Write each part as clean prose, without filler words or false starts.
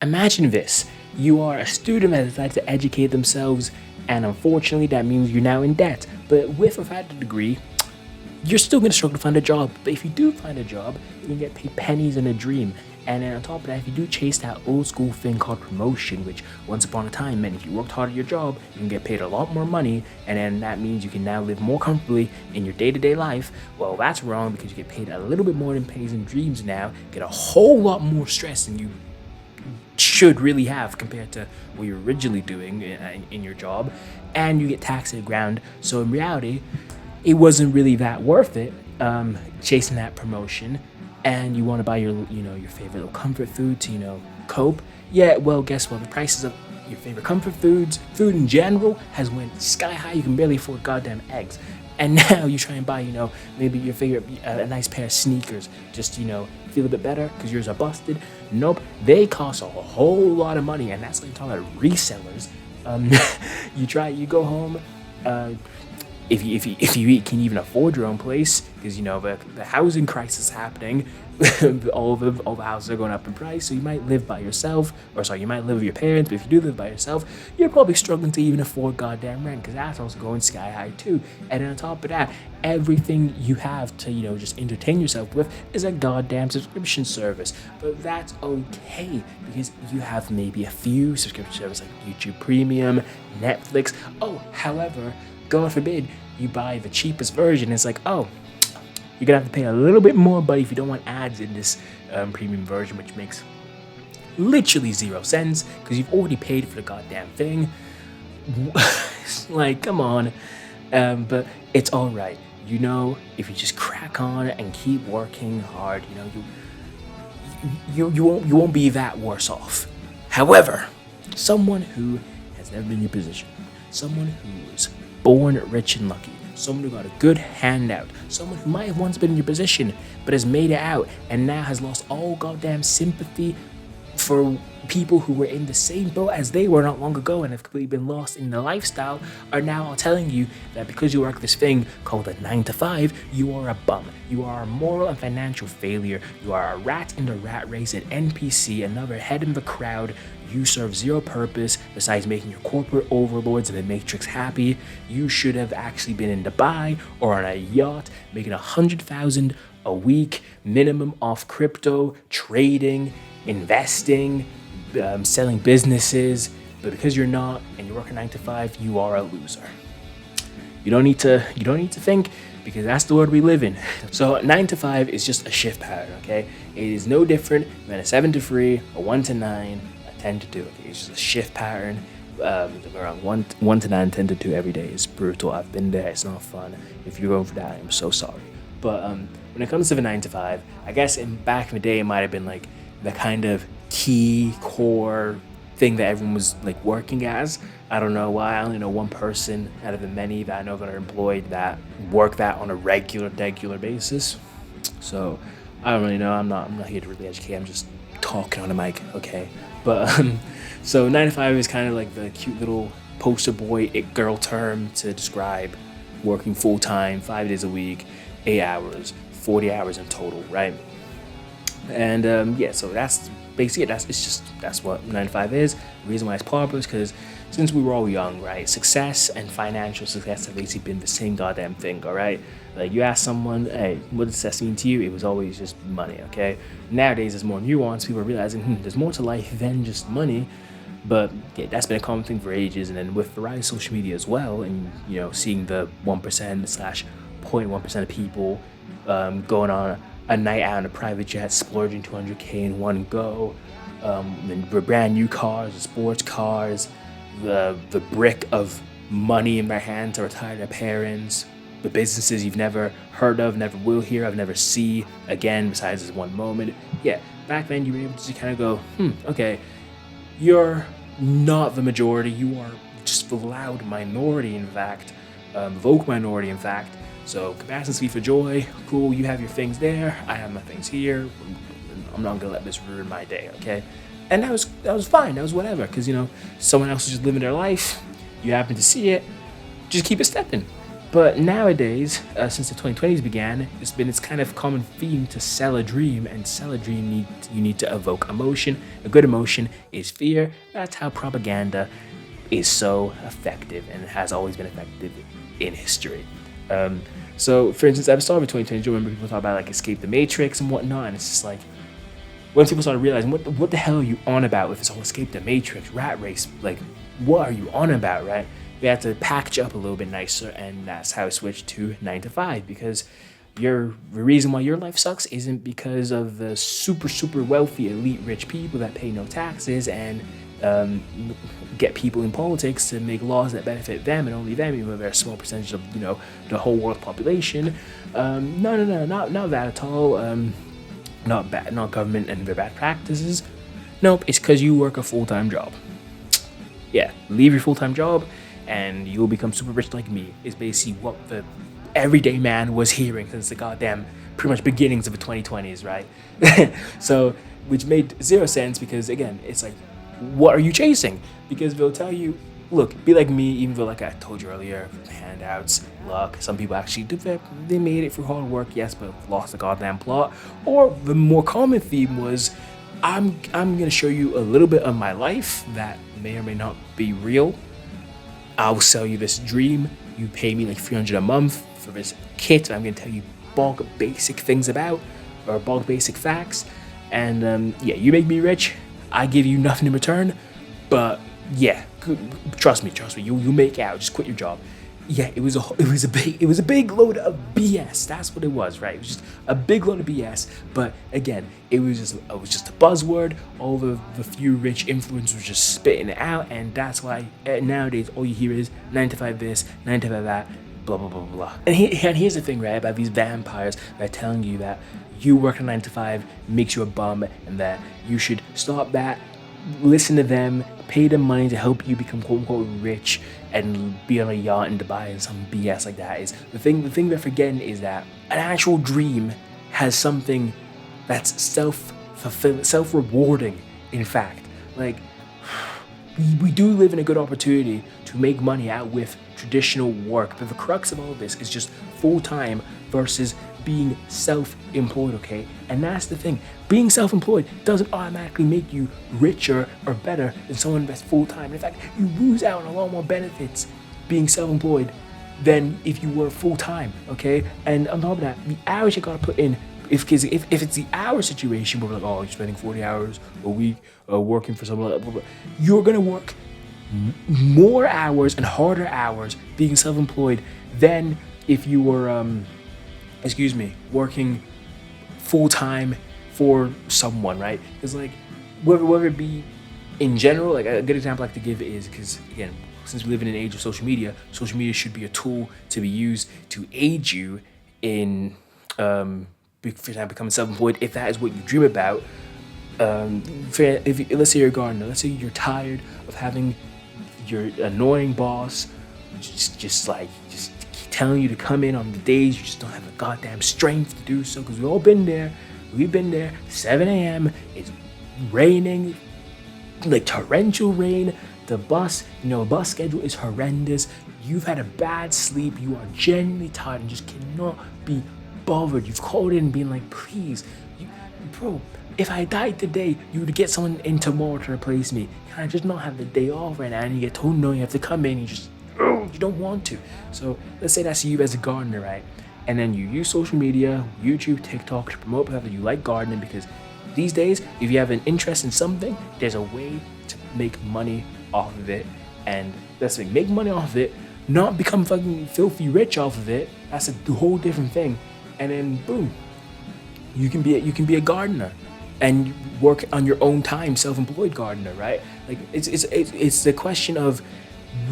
Imagine this. You are a student that decides to educate themselves, and unfortunately, that means you're now in debt. But with or without a degree, you're still going to struggle to find a job. But if you do find a job, you can get paid pennies in a dream. And then on top of that, if you do chase that old school thing called promotion, which once upon a time meant if you worked hard at your job, you can get paid a lot more money, and then that means you can now live more comfortably in your day-to-day life. Well, that's wrong because you get paid a little bit more than pennies and dreams now, get a whole lot more stress than you should really have compared to what you're originally doing in your job, and you get taxed to the ground. So in reality, it wasn't really that worth it, chasing that promotion. And you want to buy your favorite little comfort food to cope. Yeah, well, guess what? The prices of your favorite comfort foods, food in general, has went sky high. You can barely afford goddamn eggs. And now you try and buy, maybe your favorite, a nice pair of sneakers, just, feel a bit better because yours are busted. Nope, they cost a whole lot of money, and that's like talking about resellers. Um, you go home, if you can even afford your own place, because the housing crisis is happening. all the houses are going up in price, so you might live by yourself, or sorry, you might live with your parents. But if you do live by yourself, you're probably struggling to even afford goddamn rent, because that's also going sky high too. And then on top of that, everything you have to just entertain yourself with is a goddamn subscription service. But that's okay, because you have maybe a few subscription services like YouTube Premium, Netflix. Oh, however, God forbid you buy the cheapest version. It's like, oh, you're gonna have to pay a little bit more, but if you don't want ads in this premium version, which makes literally 0 cents because you've already paid for the goddamn thing. Like, come on. But it's all right. If you just crack on and keep working hard, you won't be that worse off. However, someone who has never been in your position, someone who was born rich and lucky, someone who got a good handout, someone who might have once been in your position but has made it out and now has lost all goddamn sympathy for people who were in the same boat as they were not long ago and have completely been lost in the lifestyle, are now telling you that because you work this thing called a 9 to 5, you are a bum. You are a moral and financial failure. You are a rat in the rat race, an NPC, another head in the crowd. You serve zero purpose besides making your corporate overlords in the Matrix happy. You should have actually been in Dubai or on a yacht making 100,000 a week minimum off crypto, trading, investing, selling businesses. But because you're not and you're working 9 to 5, you are a loser. You don't need to think, because that's the world we live in. So 9 to 5 is just a shift pattern, okay? It is no different than a 7 to 3, a 1 to 9, 10 to 2. Okay, it's just a shift pattern. Around 1 to 9, 10 to 2 every day is brutal. I've been there. It's not fun. If you're going for that, I'm so sorry. But when it comes to the 9 to 5, I guess back in the day, it might have been like the kind of key core thing that everyone was like working as. I don't know why. I only know one person out of the many that I know that are employed that work that on a regular basis. So I don't really know. I'm not here to really educate. I'm just talking on a mic, okay? But so 9 to 5 is kind of like the cute little poster boy it girl term to describe working full time, 5 days a week, 8 hours, 40 hours in total, right? And so that's basically it. That's what 9 to 5 is. The reason why it's popular is because since we were all young, right, success and financial success have basically been the same goddamn thing, all right? Like, you ask someone, hey, what does success mean to you? It was always just money, okay? Nowadays, there's more nuance. People are realizing, there's more to life than just money. But yeah, that's been a common thing for ages. And then with the rise of social media as well, and seeing the 1% slash 0.1% of people going on a night out in a private jet, splurging 200K in one go, and brand new cars, sports cars, the brick of money in their hand to retire their parents, the businesses you've never heard of, never will hear of, never see again besides this one moment. Yeah, back then you were able to kind of go, okay, you're not the majority, you are just the loud minority, in fact, vocal minority, in fact. So capacity for joy, cool, you have your things there, I have my things here, I'm not gonna let this ruin my day, okay? And that was fine, that was whatever, because someone else is just living their life, you happen to see it, just keep it stepping. But nowadays, since the 2020s began, it's been its kind of common theme to sell a dream, and sell a dream you need to evoke emotion. A good emotion is fear. That's how propaganda is so effective, and it has always been effective in history. So, for instance, at the start of 2020, you remember people talk about like escape the matrix and whatnot, and it's just like when people started realizing what the hell are you on about with this whole escape the matrix rat race, like what are you on about, right? We had to package up a little bit nicer, and that's how I switched to 9 to 5, because the reason why your life sucks isn't because of the super wealthy elite rich people that pay no taxes and get people in politics to make laws that benefit them and only them, even though they're a small percentage of the whole world population. No, not that at all. Not bad, not government and their bad practices. Nope, it's because you work a full-time job. Yeah, leave your full-time job and you'll become super rich like me, is basically what the everyday man was hearing since the goddamn pretty much beginnings of the 2020s, right? So, which made zero sense, because again, it's like, what are you chasing? Because they'll tell you, look, be like me, even though, like I told you earlier, handouts, luck. Some people actually they made it through hard work, yes, but lost the goddamn plot. Or the more common theme was, I'm gonna show you a little bit of my life that may or may not be real. I'll sell you this dream. You pay me like $300 a month for this kit. I'm gonna tell you bulk basic things about, or bulk basic facts. And yeah, you make me rich. I give you nothing in return. But yeah, trust me, you make out. Just quit your job. Yeah, it was a big load of BS. That's what it was, right? It was just a big load of BS. But again, it was just a buzzword. All the few rich influencers just spitting it out, and that's why nowadays all you hear is 9 to 5 this, 9 to 5 that, blah blah blah blah. And here's the thing, right? About these vampires that are telling you that you work a 9 to 5 makes you a bum, and that you should stop that. Listen to them, pay them money to help you become quote unquote rich and be on a yacht in Dubai and some BS like that. Is the thing they're forgetting is that an actual dream has something that's self-fulfilling, self-rewarding. In fact, like we do live in a good opportunity to make money out with traditional work, but the crux of all of this is just full-time versus being self-employed, okay? And that's the thing. Being self-employed doesn't automatically make you richer or better than someone that's full-time. In fact, you lose out on a lot more benefits being self-employed than if you were full-time, okay? And on top of that, the hours you gotta put in, if it's the hour situation where we're like, oh, you're spending 40 hours a week working for someone, blah, blah, blah, you're gonna work more hours and harder hours being self-employed than if you were working full-time for someone, right? Because like whether it be in general, like a good example I like to give is, because again, since we live in an age of social media should be a tool to be used to aid you in for example becoming self-employed, if that is what you dream about. Let's say you're a gardener, let's say you're tired of having your annoying boss just telling you to come in on the days you just don't have the goddamn strength to do so, because we've been there, 7 a.m, it's raining, like torrential rain, the bus schedule is horrendous, you've had a bad sleep, you are genuinely tired and just cannot be bothered. You've called in being like, please, bro, if I died today, you would get someone in tomorrow to replace me. Can I just not have the day off right now? And you get told no, you have to come in, you don't want to. So let's say that's you as a gardener, right? And then you use social media, YouTube, TikTok to promote the fact that you like gardening, because these days, if you have an interest in something, there's a way to make money off of it. And that's the thing, make money off of it, not become fucking filthy rich off of it. That's a whole different thing. And then boom, you can be a gardener and work on your own time, self-employed gardener, right? Like it's the question of,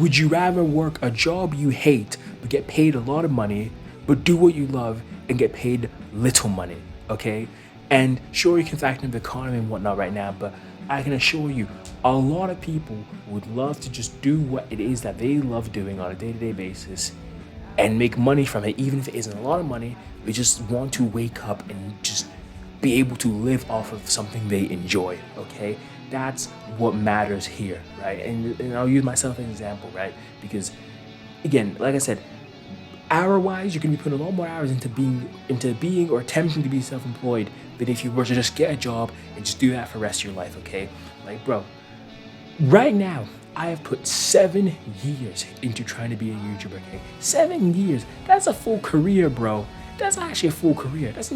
would you rather work a job you hate but get paid a lot of money, but do what you love and get paid little money, okay? And sure, you can factor in the economy and whatnot right now, but I can assure you, a lot of people would love to just do what it is that they love doing on a day-to-day basis and make money from it, even if it isn't a lot of money. They just want to wake up and just be able to live off of something they enjoy, okay? That's what matters here, right? And I'll use myself as an example, right? Because, again, like I said, hour-wise, you're gonna be putting a lot more hours into being or attempting to be self-employed than if you were to just get a job and just do that for the rest of your life, okay? Like, bro, right now, I have put 7 years into trying to be a YouTuber, okay? 7 years. That's a full career, bro. That's actually a full career. That's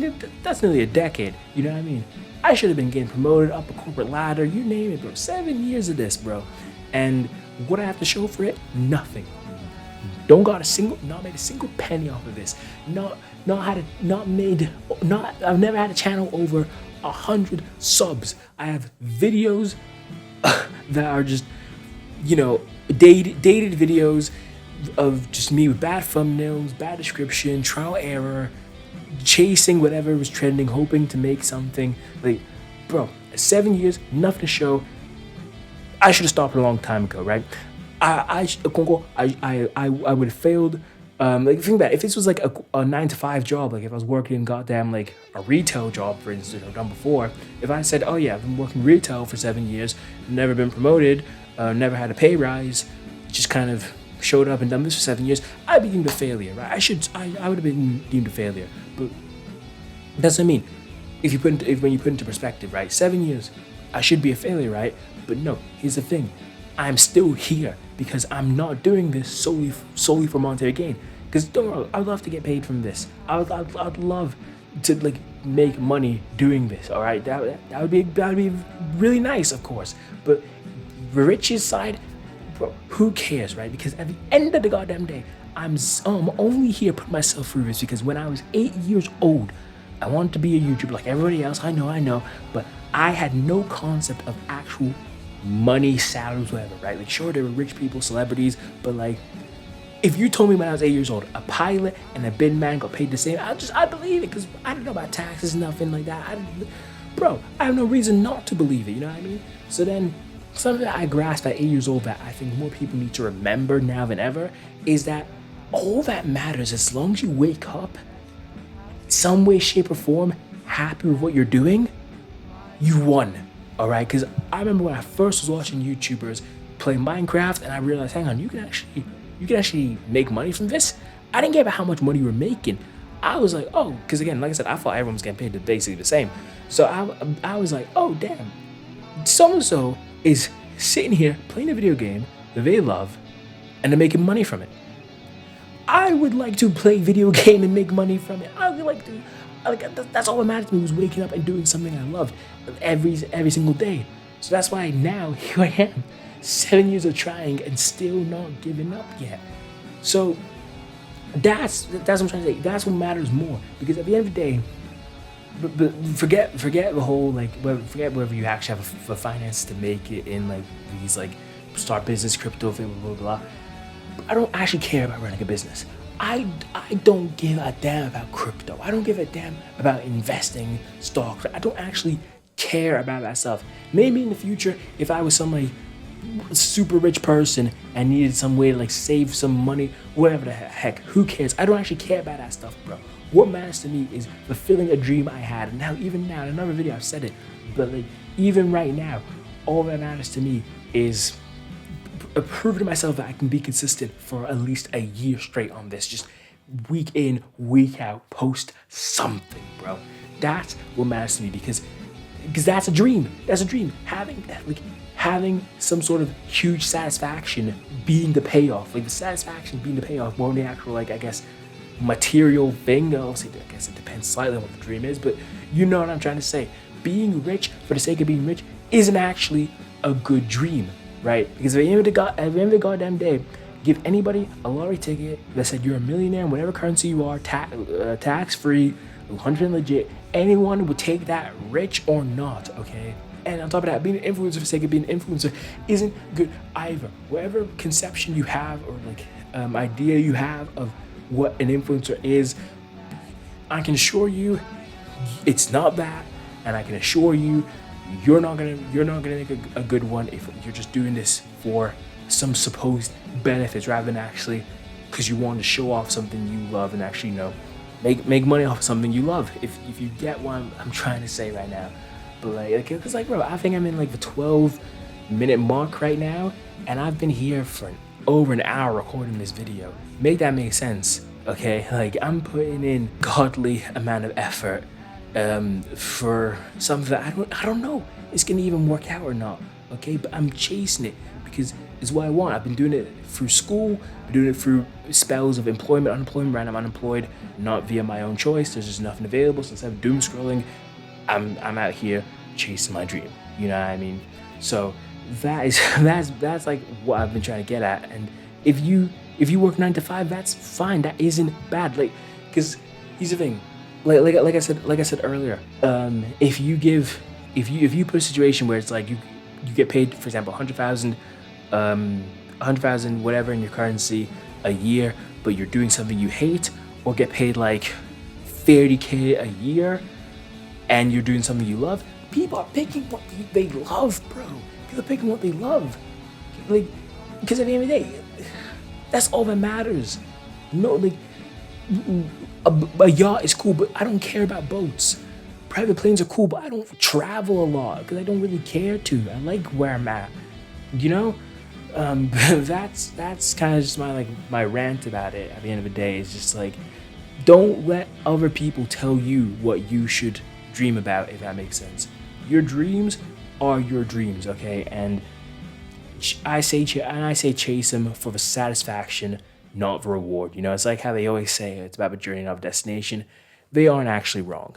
nearly a decade. You know what I mean? I should have been getting promoted up a corporate ladder. You name it, bro. 7 years of this, bro. And what I have to show for it? Nothing. Not made a single penny off of this. I've never had a channel over 100 subs. I have videos that are just, dated videos of just me with bad thumbnails, bad description, trial error, chasing whatever was trending, hoping to make something. Like, bro, 7 years, nothing to show. I should have stopped a long time ago, right? I would have failed. Think about it. If this was like a 9 to 5 job, like if I was working in goddamn like a retail job, for instance, I've done before. If I said, oh yeah, I've been working retail for 7 years, never been promoted, never had a pay rise, just kind of showed up and done this for 7 years, I'd be deemed a failure, right? I would have been deemed a failure. But that's what I mean. When you put into perspective, right? 7 years, I should be a failure, right? But no, here's the thing. I'm still here because I'm not doing this solely for monetary gain. Because don't worry, I'd love to get paid from this. I'd love to like make money doing this. All right, that would be really nice, of course. But the richest side, bro, who cares, right? Because at the end of the goddamn day, I'm only here putting myself through this because when I was 8 years old, I wanted to be a YouTuber like everybody else. I know, but I had no concept of actual money, salaries, whatever, right? Like, sure, there were rich people, celebrities, but like, if you told me when I was 8 years old, a pilot and a bin man got paid the same, I believe it because I don't know about taxes, nothing like that. I have no reason not to believe it, you know what I mean? So then, something that I grasped at 8 years old that I think more people need to remember now than ever is that all that matters, as long as you wake up, some way, shape, or form, happy with what you're doing, you won. All right, because I remember when I first was watching YouTubers play Minecraft, and I realized, hang on, you can actually make money from this. I didn't care about how much money you were making. I was like, oh, because again, like I said, I thought everyone was getting paid basically the same. So I was like, oh damn, so and so is sitting here playing a video game that they love, and they're making money from it. I would like to play video game and make money from it. I would like to. That's all that mattered to me, was waking up and doing something I loved every single day. So that's why now here I am, 7 years of trying and still not giving up yet. So that's what I'm trying to say. That's what matters more, because at the end of the day, but forget the whole forget whether you actually have the finance to make it in like these like start business, crypto, blah blah blah. I don't actually care about running a business. I don't give a damn about crypto. I don't give a damn about investing stocks. I don't actually care about that stuff. Maybe in the future, if I was some like super rich person and needed some way to like save some money, whatever the heck, who cares? I don't actually care about that stuff, bro. What matters to me is fulfilling a dream I had. And now, even now, in another video I've said it, but like even right now, all that matters to me is proving to myself that I can be consistent for at least a year straight on this. Just week in, week out, post something, bro. That's what matters to me, because that's a dream. That's a dream. Having some sort of huge satisfaction being the payoff. Like the satisfaction being the payoff more than the actual, like, I guess, material thing. Obviously, I guess it depends slightly on what the dream is, but you know what I'm trying to say. Being rich for the sake of being rich isn't actually a good dream. Right? Because at the end of the goddamn day, give anybody a lottery ticket that said you're a millionaire in whatever currency you are, tax-free, 100% legit, anyone would take that, rich or not, okay? And on top of that, being an influencer for the sake of being an influencer isn't good either. Whatever conception you have or like idea you have of what an influencer is, I can assure you it's not that, and I can assure you you're not gonna make a good one if you're just doing this for some supposed benefits rather than actually because you want to show off something you love and actually make money off of something you love. If you get what I'm trying to say right now. But like, it's like, bro, I think I'm in like the 12-minute mark right now, and I've been here for over an hour recording this video. Make that make sense. Okay, like I'm putting in godly amount of effort for something that I don't know it's gonna even work out or not. Okay, but I'm chasing it because it's what I want. I've been doing it through school, been doing it through spells of employment, unemployment, random unemployed, not via my own choice. There's just nothing available. So instead of doom scrolling, I'm out here chasing my dream. You know what I mean? So that is that's like what I've been trying to get at. And if you work 9 to 5, that's fine. That isn't bad. Like, because here's the thing. Like I said earlier, if you put a situation where it's like you get paid, for example, 100,000, 100,000 whatever in your currency a year, but you're doing something you hate, or get paid like 30K a year, and you're doing something you love, people are picking what they love, bro. People are picking what they love, like, because at the end of the day, that's all that matters. No, like a yacht is cool, but I don't care about boats. Private planes are cool, but I don't travel a lot because I don't really care to. I like where I'm at, you know. That's kind of just my rant about it. At the end of the day, it's just like, don't let other people tell you what you should dream about, if that makes sense. Your dreams are your dreams, okay? And I say chase them for the satisfaction, not the reward. You know, it's like how they always say it's about the journey, not the destination. They aren't actually wrong.